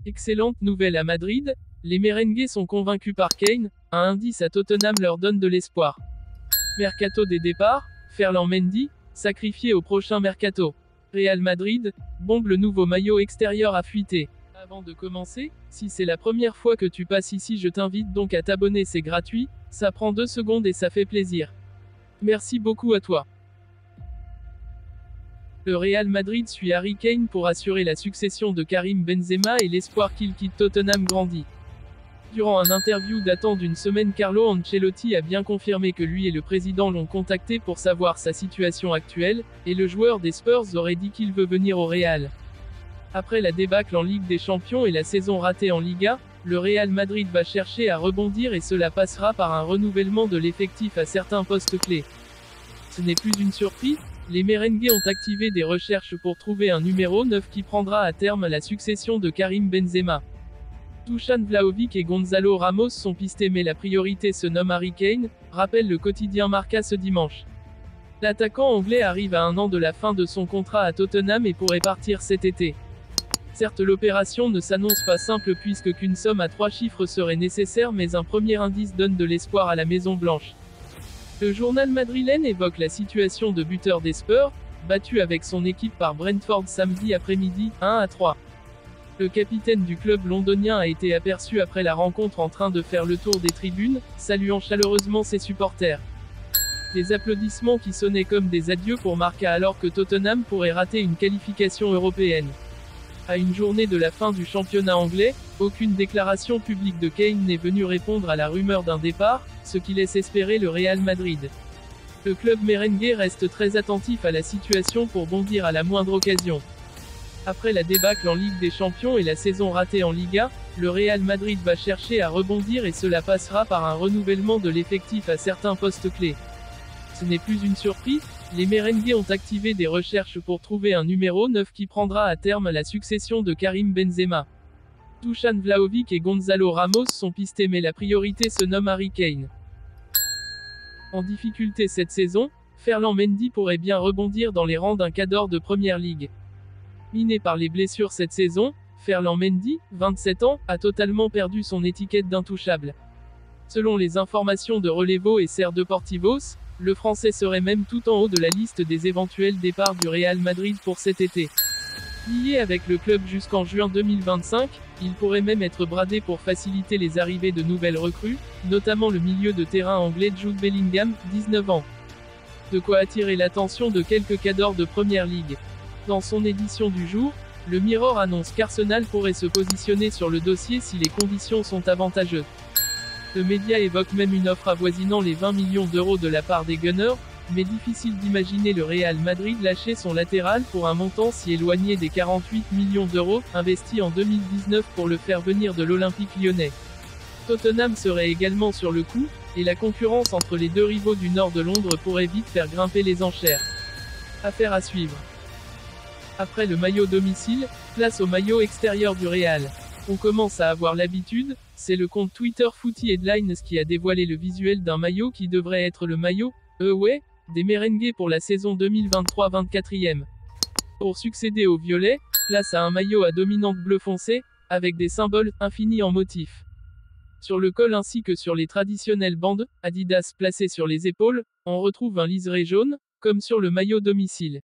Excellente nouvelle à Madrid, les merengues sont convaincus par Kane, un indice à Tottenham leur donne de l'espoir. Mercato des départs, Ferland Mendy, sacrifié au prochain mercato. Real Madrid, bombe le nouveau maillot extérieur à fuiter. Avant de commencer, si c'est la première fois que tu passes ici, je t'invite donc à t'abonner, c'est gratuit, ça prend 2 secondes et ça fait plaisir. Merci beaucoup à toi. Le Real Madrid suit Harry Kane pour assurer la succession de Karim Benzema et l'espoir qu'il quitte Tottenham grandit. Durant un interview datant d'une semaine, Carlo Ancelotti a bien confirmé que lui et le président l'ont contacté pour savoir sa situation actuelle, et le joueur des Spurs aurait dit qu'il veut venir au Real. Après la débâcle en Ligue des Champions et la saison ratée en Liga, le Real Madrid va chercher à rebondir et cela passera par un renouvellement de l'effectif à certains postes clés. Ce n'est plus une surprise, les merengues ont activé des recherches pour trouver un numéro 9 qui prendra à terme la succession de Karim Benzema. Dusan Vlahovic et Gonzalo Ramos sont pistés mais la priorité se nomme Harry Kane, rappelle le quotidien Marca ce dimanche. L'attaquant anglais arrive à 1 an de la fin de son contrat à Tottenham et pourrait partir cet été. Certes, l'opération ne s'annonce pas simple puisque qu'une somme à 3 chiffres serait nécessaire, mais un premier indice donne de l'espoir à la Maison Blanche. Le journal madrilène évoque la situation de buteur des Spurs, battu avec son équipe par Brentford samedi après-midi, 1-3. Le capitaine du club londonien a été aperçu après la rencontre en train de faire le tour des tribunes, saluant chaleureusement ses supporters. Des applaudissements qui sonnaient comme des adieux pour Marca alors que Tottenham pourrait rater une qualification européenne. À une journée de la fin du championnat anglais, aucune déclaration publique de Kane n'est venue répondre à la rumeur d'un départ, ce qui laisse espérer le Real Madrid. Le club merengue reste très attentif à la situation pour bondir à la moindre occasion. Après la débâcle en Ligue des Champions et la saison ratée en Liga, le Real Madrid va chercher à rebondir et cela passera par un renouvellement de l'effectif à certains postes clés. Ce n'est plus une surprise, les merengues ont activé des recherches pour trouver un numéro 9 qui prendra à terme la succession de Karim Benzema. Dusan Vlahovic et Gonzalo Ramos sont pistés mais la priorité se nomme Harry Kane. En difficulté cette saison, Ferland Mendy pourrait bien rebondir dans les rangs d'un cadre de Première Ligue. Miné par les blessures cette saison, Ferland Mendy, 27 ans, a totalement perdu son étiquette d'intouchable. Selon les informations de Relevo et Ser Deportivos, le Français serait même tout en haut de la liste des éventuels départs du Real Madrid pour cet été. Lié avec le club jusqu'en juin 2025, il pourrait même être bradé pour faciliter les arrivées de nouvelles recrues, notamment le milieu de terrain anglais Jude Bellingham, 19 ans. De quoi attirer l'attention de quelques cadors de Première Ligue. Dans son édition du jour, le Mirror annonce qu'Arsenal pourrait se positionner sur le dossier si les conditions sont avantageuses. Le média évoque même une offre avoisinant les 20 millions d'euros de la part des Gunners, mais difficile d'imaginer le Real Madrid lâcher son latéral pour un montant si éloigné des 48 millions d'euros investis en 2019 pour le faire venir de l'Olympique lyonnais. Tottenham serait également sur le coup, et la concurrence entre les deux rivaux du nord de Londres pourrait vite faire grimper les enchères. Affaire à suivre. Après le maillot domicile, place au maillot extérieur du Real. On commence à avoir l'habitude, c'est le compte Twitter Footy Headlines qui a dévoilé le visuel d'un maillot qui devrait être le maillot, des merengues pour la saison 2023-24e. Pour succéder au violet, place à un maillot à dominante bleu foncé, avec des symboles infinis en motif. Sur le col ainsi que sur les traditionnelles bandes Adidas placées sur les épaules, on retrouve un liseré jaune, comme sur le maillot domicile.